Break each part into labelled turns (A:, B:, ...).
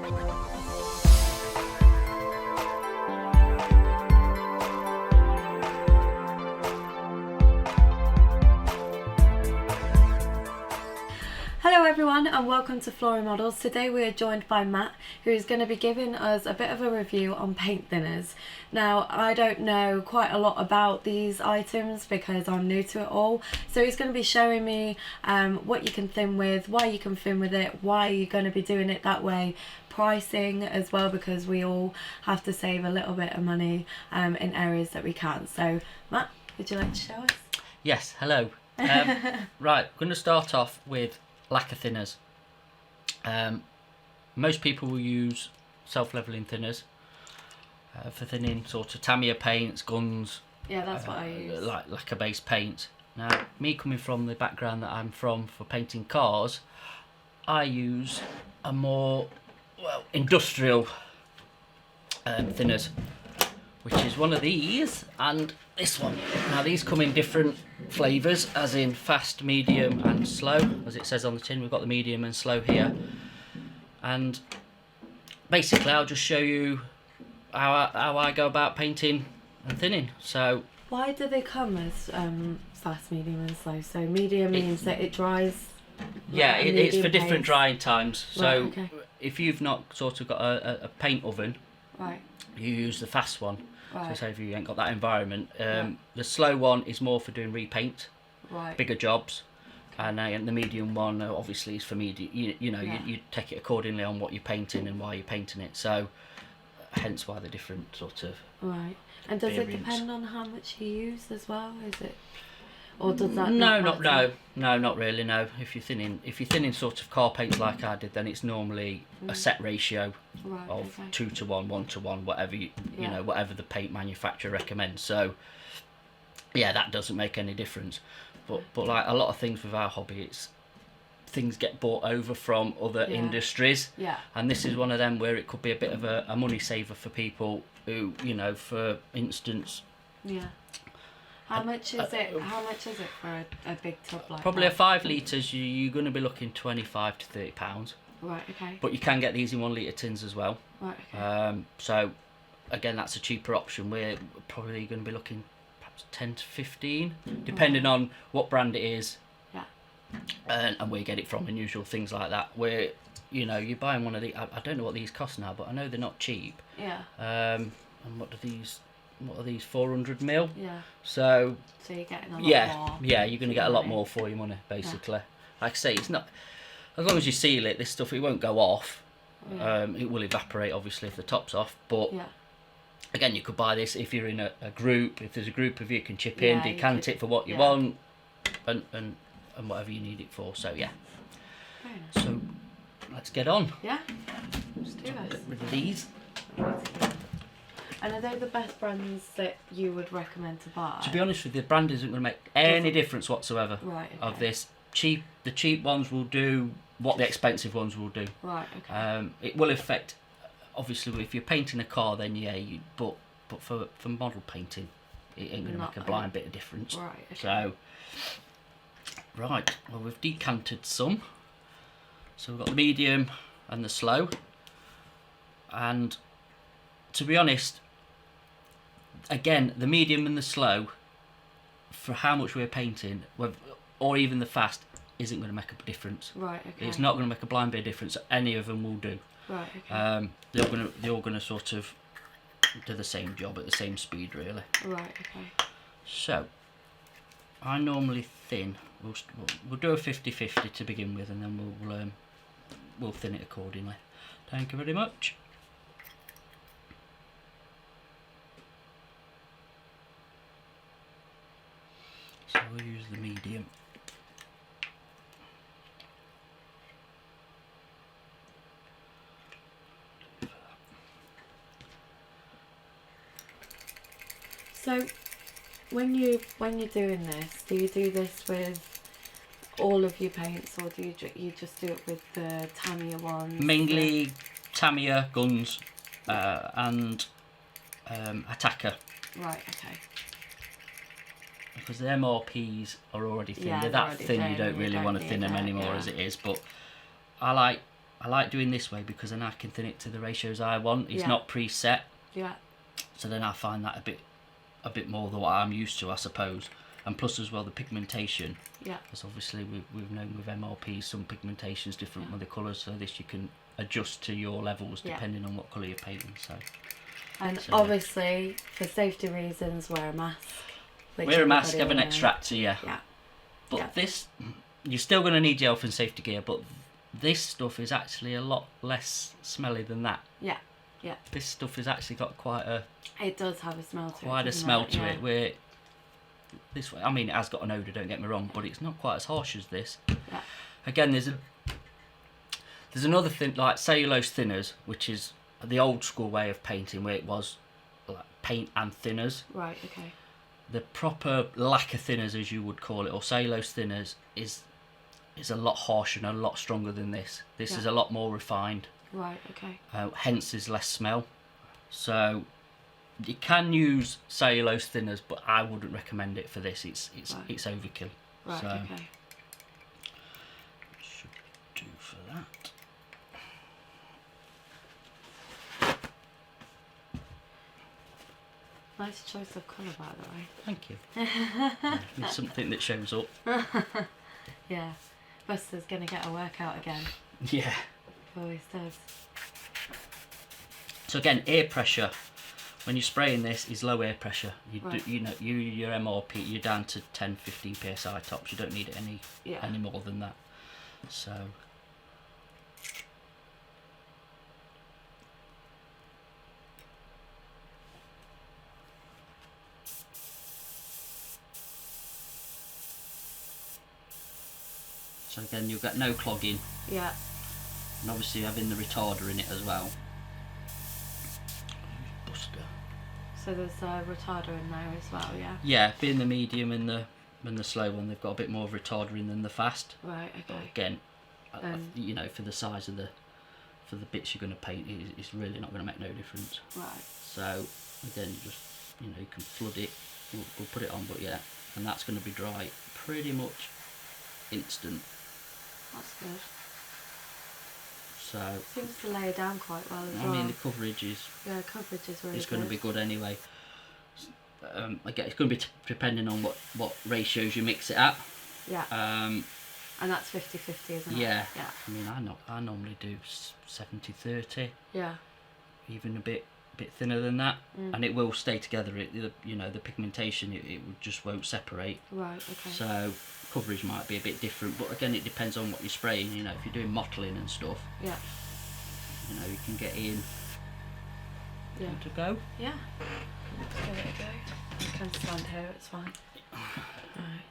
A: Hello everyone and welcome to Flooring Models. Today we are joined by Matt, who is going to be giving us a bit of a review on paint thinners. Now, I don't know quite a lot about these items because I'm new to it all, so he's going to be showing me what you can thin with, why you can thin with it, why you're going to be doing it that way, pricing as well, because we all have to save a little bit of money in areas that we can. So Matt, would you like to show us?
B: Yes, hello. Right, I'm going to start off with lacquer thinners. Most people will use self-leveling thinners for thinning sort of Tamiya paints, guns.
A: Yeah, that's what I use.
B: Like lacquer-based paint. Now, me coming from the background that I'm from for painting cars, I use a more industrial thinners, which is one of these and this one. Now, these come in different flavours, as in fast, medium and slow, as it says on the tin. We've got the medium and slow here, and basically I'll just show you how I go about painting and thinning. So
A: why do they come as fast, medium and slow? So medium means that it dries.
B: Yeah, it's for different
A: pace.
B: drying times. So
A: Right, okay.
B: if you've not sort of got a paint oven,
A: Right.
B: you use the fast one.
A: Right.
B: So say if you ain't got that environment,
A: Yeah.
B: the slow one is more for doing repaint,
A: Right.
B: bigger jobs, and the medium one obviously is for medium.
A: Yeah.
B: You take it accordingly on what you're painting and why you're painting it. So hence why the different sort of.
A: Right. And does it
B: variants.
A: depend on how much you use as well? Is it, or does that?
B: No,
A: not
B: not really. No, if you're thinning sort of car paints like I did, then it's normally a set ratio
A: Right.
B: of
A: Okay.
B: 2-to-1, 1-to-1, whatever you
A: Yeah.
B: know, whatever the paint manufacturer recommends. So yeah, that doesn't make any difference. But like a lot of things with our hobby, it's things get bought over from other
A: Yeah.
B: industries,
A: Yeah.
B: and this is one of them where it could be a bit of a money saver for people who, for instance,
A: Yeah. How much is it? How much is it for a big tub like
B: probably a
A: that?
B: 5 litres, you're going to be looking £25 to £30.
A: Right. Okay.
B: But you can get these in 1 litre tins as well.
A: Right. Okay.
B: So again, that's a cheaper option. We're probably going to be looking perhaps 10 to 15, depending on what brand it is.
A: Yeah.
B: And where you get it from, and usual things like that. Where you're buying one of these. I don't know what these cost now, but I know they're not cheap.
A: Yeah.
B: And what are these 400 mil?
A: Yeah.
B: So
A: you're getting a lot more.
B: yeah, you're going to get a lot
A: money.
B: more for your money, basically. Like I say, it's not, as long as you seal it, this stuff, it won't go off.
A: Yeah.
B: It will evaporate, obviously, if the top's off, but
A: Yeah.
B: again, you could buy this if you're in a group. If there's a group of you, can chip
A: Yeah,
B: in,
A: you
B: decant
A: could-
B: it for what you
A: yeah.
B: want, and whatever you need it for. So yeah.
A: Very nice.
B: So let's get on.
A: Yeah. Let's do
B: Get
A: this.
B: rid of these.
A: And are they the best brands that you would recommend to buy?
B: To be honest with you, the brand isn't going to make any difference whatsoever.
A: Right. Okay.
B: Of this. The cheap ones will do what the expensive ones will do.
A: Right. Okay.
B: It will affect, obviously, if you're painting a car, then yeah, but for model painting, it ain't going to
A: Not
B: make a blind bit of difference.
A: Right. Okay.
B: So, right, well, we've decanted some. So we've got the medium and the slow. And to be honest, again, the medium and the slow, for how much we're painting, or even the fast, isn't going to make a difference.
A: Right. Okay.
B: It's not going to make a blind bit of difference. Any of them will do.
A: Right. Okay.
B: They're all going to sort of do the same job at the same speed, really.
A: Right. Okay.
B: So, I normally thin. We'll do a 50-50 to begin with, and then we'll thin it accordingly. Thank you very much. So we'll use the medium.
A: So, when you're doing this, do you do this with all of your paints, or do you just do it with the Tamiya ones?
B: Mainly Tamiya, guns, and Attacker.
A: Right. Okay.
B: Because the MRPs are already thin.
A: Yeah,
B: they're
A: they're
B: that
A: already
B: thin,
A: thin,
B: you don't
A: you
B: really
A: don't
B: want to
A: need
B: thin them
A: that,
B: anymore
A: yeah.
B: as it is. But I like I like doing this way because then I can thin it to the ratios I want. It's
A: Yeah.
B: not preset,
A: Yeah.
B: so then I find that a bit more than what I'm used to, I suppose. And plus as well the pigmentation,
A: Yeah.
B: because obviously we've known with MRPs some pigmentation's different
A: Yeah.
B: with the colours, so this you can adjust to your levels
A: Yeah.
B: depending on what colour you're painting. So
A: And
B: So-
A: obviously, for safety reasons, wear a mask. which
B: wear a mask,
A: everybody
B: have an
A: will know.
B: extractor, yeah.
A: Yeah.
B: But
A: Yeah.
B: this, you're still going to need your health and safety gear, but this stuff is actually a lot less smelly than that.
A: Yeah. Yeah.
B: This stuff has actually got quite a
A: It does have a smell to it.
B: quite a
A: doesn't
B: smell
A: it?
B: to
A: Yeah.
B: it. Where this, I mean, it has got an odour. Don't get me wrong, but it's not quite as harsh as this.
A: Yeah.
B: Again, there's another thing like cellulose thinners, which is the old school way of painting, where it was like paint and thinners.
A: Right. Okay.
B: The proper lacquer thinners, as you would call it, or cellulose thinners, is a lot harsher and a lot stronger than this. This
A: Yeah.
B: is a lot more refined,
A: Right. Okay.
B: hence there's less smell. So you can use cellulose thinners, but I wouldn't recommend it for this. It's
A: Right.
B: it's overkill.
A: Right.
B: So
A: Okay.
B: should do for that.
A: Nice choice of colour, by the way.
B: Thank you. Yeah, it's something that shows up.
A: Yeah. Buster's gonna get a workout again.
B: Yeah.
A: He always does.
B: So again, air pressure. When you're spraying this, is low air pressure.
A: Right.
B: Your MRP, you're down to 10-15 psi tops. You don't need it
A: Yeah.
B: any more than that. So again, you'll get no clogging,
A: Yeah.
B: and obviously having the retarder in it as well. Buster.
A: So there's a retarder in there as well. Yeah.
B: Yeah, being the medium and the slow one, they've got a bit more of a retarder in than the fast.
A: Right.
B: But
A: Okay.
B: again,
A: Um,
B: for the size of the bits you're going to paint, it's really not going to make no difference.
A: Right.
B: So again, you can flood it. We'll put it on, but yeah, and that's going to be dry pretty much instant.
A: That's good.
B: So
A: Seems to lay down quite well as
B: I
A: well.
B: mean, the coverage is
A: Coverage is really
B: going to be good anyway. Again, it's going to be depending on what ratios you mix it at.
A: Yeah.
B: Um,
A: And that's 50-50, isn't it?
B: yeah.
A: Yeah.
B: I mean, I normally do 70-30,
A: Yeah.
B: even a bit thinner than that,
A: Mm.
B: and it will stay together. The pigmentation, it just won't separate.
A: Right. Okay.
B: So coverage might be a bit different, but again, it depends on what you're spraying. If you're doing mottling and stuff,
A: Yeah.
B: you can get in
A: Yeah.
B: to go.
A: Yeah. Let's give it a go. You can stand here. It's fine. Right.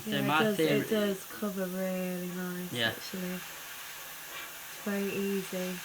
B: Okay,
A: Yeah,
B: my theory.
A: it does cover really nice.
B: Yeah.
A: Actually, it's very easy.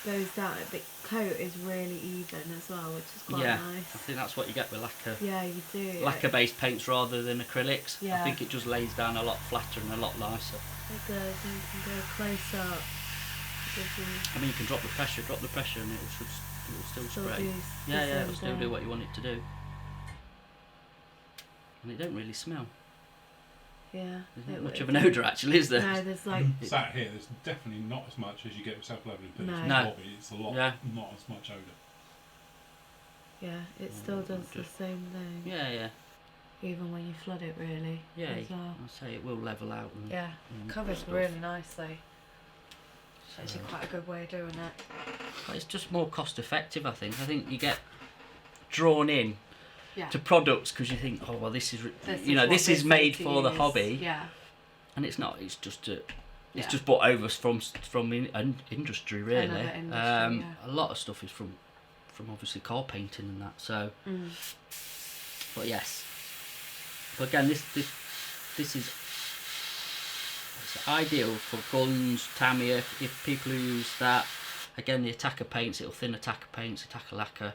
A: Goes down. The coat is really even as well, which is quite
B: Yeah,
A: nice.
B: I think that's what you get with lacquer.
A: Yeah, you do.
B: Lacquer-based paints rather than acrylics. I
A: Yeah.
B: think it just lays down a lot flatter and a lot nicer.
A: It does. And you can go close up. Gives you
B: I mean, you can drop the pressure, and it will still
A: still
B: spray.
A: do the
B: Yeah,
A: same
B: it'll still
A: thing.
B: do what you want it to do. And it don't really smell.
A: Yeah.
B: There's not much of an odour actually, is there?
A: No, there's like
C: Sat here, there's definitely not as much as you get with self-leveling finish.
A: No.
C: With
B: No.
C: Bobby, it's a lot,
B: Yeah.
C: not as much odour.
A: yeah, it still does the
B: just-
A: same thing.
B: Yeah.
A: Even when you flood it, really.
B: Yeah,
A: As well.
B: I'll say it will level out. And,
A: Yeah.
B: and
A: Covers
B: stuff.
A: really nicely. It's actually
B: So-
A: quite a good way of doing it.
B: It's just more cost effective, I think. I think you get drawn in
A: Yeah.
B: to products because you think, oh well, this is
A: What
B: this is
A: we're
B: made
A: said to
B: for the
A: use.
B: hobby,
A: Yeah.
B: and it's not. It's just
A: Yeah.
B: just bought over from industry really.
A: Another industry, yeah.
B: A lot of stuff is from obviously car painting and that. So,
A: Mm.
B: but yes, but again, this is it's ideal for guns, Tamiya. If people who use that, again, the attacker paints, it'll thin attacker paints, attacker lacquer.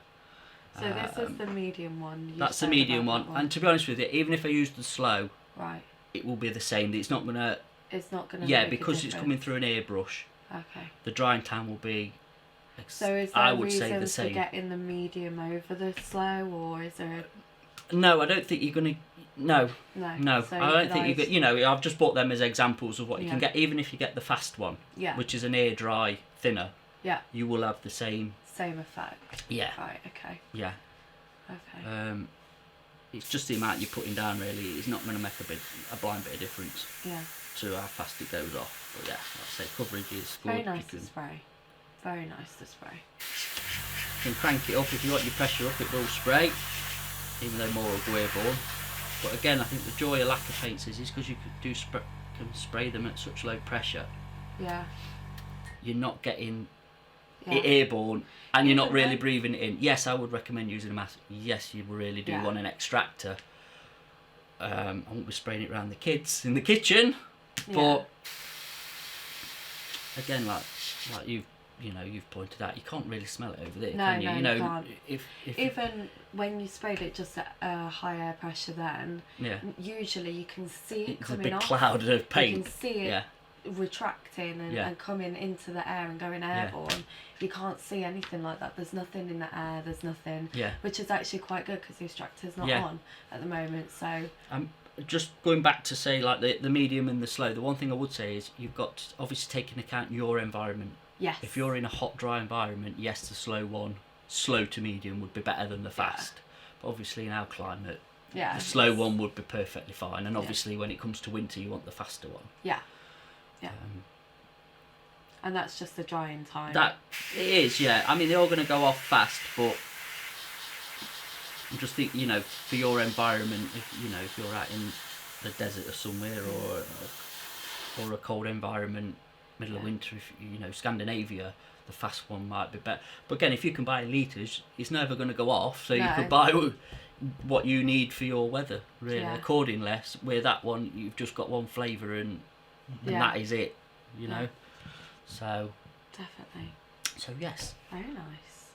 A: So this is the medium one. You
B: That's the
A: said
B: medium
A: about
B: one.
A: that
B: And to be honest with you, even if I use the slow,
A: right,
B: it will be the same. It's not gonna.
A: it's not going to.
B: Yeah,
A: make a
B: because it's coming
A: difference.
B: through an airbrush.
A: Okay.
B: The drying time will be
A: So is there
B: I
A: a
B: would say
A: reason
B: the
A: for
B: same.
A: getting the medium over the slow, or is there
B: No, I don't think you're going to. No,
A: no? So
B: I don't think you
A: could
B: get. You know, I've just brought them as examples of what you can
A: Yeah.
B: get. Even if you get the fast one,
A: Yeah.
B: which is an air dry thinner,
A: Yeah.
B: you will have the same.
A: Same effect.
B: Yeah,
A: Right. Okay.
B: yeah.
A: Okay.
B: It's just the amount you're putting down. Really, it's not going to make a blind bit of difference
A: Yeah.
B: to how fast it goes off. But yeah, like I say, coverage is good.
A: Very nice
B: You
A: to spray. Very nice to spray.
B: can crank it up if you want your pressure up. It will spray, even though more will go airborne. But again, I think the joy of lacquer paints is because you can spray them at such low pressure.
A: Yeah.
B: You're not getting
A: Yeah.
B: it airborne, and you're not
A: Even
B: really
A: then-
B: breathing it in. Yes, I would recommend using a mask. Yes, you really do
A: Yeah.
B: want an extractor. I won't be spraying it around the kids in the kitchen, but again, like you've pointed out, you can't really smell it over there,
A: No,
B: can you?
A: no,
B: You know,
A: you can't.
B: if
A: Even when you sprayed it just at a higher pressure, then
B: yeah,
A: usually you can see it
B: it's a
A: coming
B: big
A: off.
B: cloud of
A: You
B: paint.
A: can see it
B: Yeah,
A: retracting and,
B: Yeah.
A: and coming into the air and going airborne. You can't see anything like that. There's nothing in the air. There's nothing,
B: yeah.
A: which is actually quite good because the extractor's not
B: Yeah.
A: on at the moment. So
B: Just going back to say like the medium and the slow. The one thing I would say is you've got to obviously take into account your environment.
A: yes,
B: If you're in a hot, dry environment, yes, the slow to medium would be better than the fast. But obviously in our climate,
A: yeah,
B: the slow one would be perfectly fine. And obviously when it comes to winter, you want the faster one.
A: yeah, yeah,
B: Um,
A: and that's just the drying time.
B: that it is, yeah. I mean, they're all going to go off fast, but I just think, for your environment, if you're out in the desert or somewhere, or a cold environment, middle of
A: Yeah.
B: winter, if Scandinavia, the fast one might be better. But again, if you can buy litres, it's never going to go off, so you
A: No.
B: could buy what you need for your weather, really,
A: Yeah.
B: accordingly. Where that one, you've just got one flavour and
A: Yeah.
B: that is it,
A: Yeah.
B: So,
A: Definitely.
B: so yes.
A: Very nice.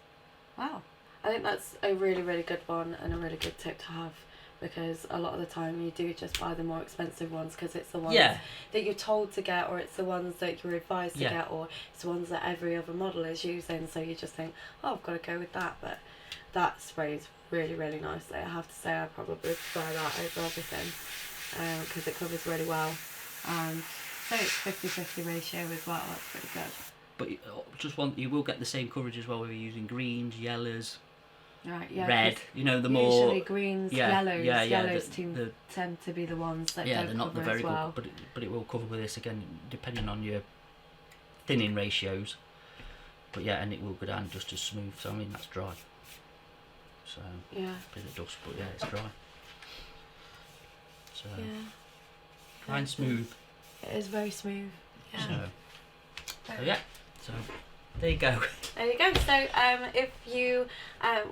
A: Wow. I think that's a really, really good one and a really good tip to have, because a lot of the time you do just buy the more expensive ones because it's the ones
B: Yeah.
A: that you're told to get, or it's the ones that you're advised to
B: Yeah.
A: get, or it's the ones that every other model is using, so you just think, oh, I've got to go with that. But that sprays really, really nicely. I have to say I probably prefer that over everything because it covers really well. And so it's 50-50 ratio as well. That's pretty good.
B: But you will get the same coverage as well if you're using greens, yellows,
A: Right, yeah.
B: red.
A: 'cause
B: The more
A: usually greens, yellows, yellows
B: the
A: tend to be the ones that
B: yeah,
A: don't
B: they're not the
A: cover
B: very
A: as well.
B: good, but it will cover with this again, depending on your thinning ratios. But yeah, and it will go down just as smooth. So I mean that's dry. So
A: Yeah,
B: a bit of dust, but yeah, it's dry. So
A: yeah.
B: dry and smooth.
A: It is very smooth. Yeah.
B: So yeah, so there you go.
A: There you go. So if you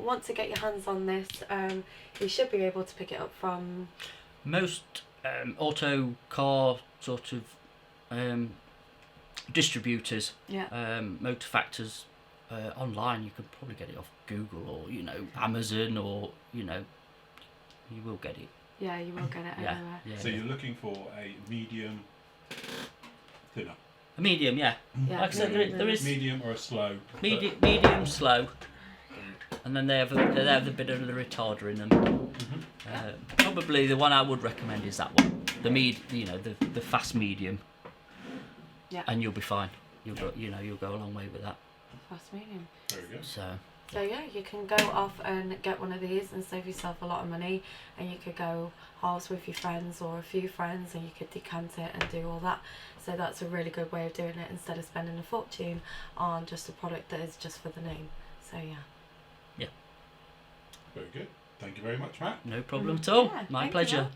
A: want to get your hands on this, you should be able to pick it up from.
B: Most auto car sort of distributors,
A: Yeah.
B: motor factors online, you could probably get it off Google or Amazon, or you will get it.
A: Yeah, you will get it
B: Yeah,
A: everywhere.
B: yeah.
C: So
B: yeah.
C: you're looking for a medium thinner.
B: A medium, yeah.
A: Yeah,
B: Like I said, there is
C: Medium or a slow.
B: medium, slow, and then they have a bit of the retarder in them. Probably the one I would recommend is that one, the fast medium.
A: Yeah.
B: And you'll be fine. You'll go a long way with that.
A: Fast medium.
C: There we go.
A: So yeah, you can go off and get one of these and save yourself a lot of money, and you could go halves with your friends or a few friends, and you could decant it and do all that. So that's a really good way of doing it, instead of spending a fortune on just a product that is just for the name. So yeah.
C: Very good. Thank you very much, Matt.
B: No problem at all.
A: Yeah,
B: My
A: thank you,
B: pleasure.
A: Matt.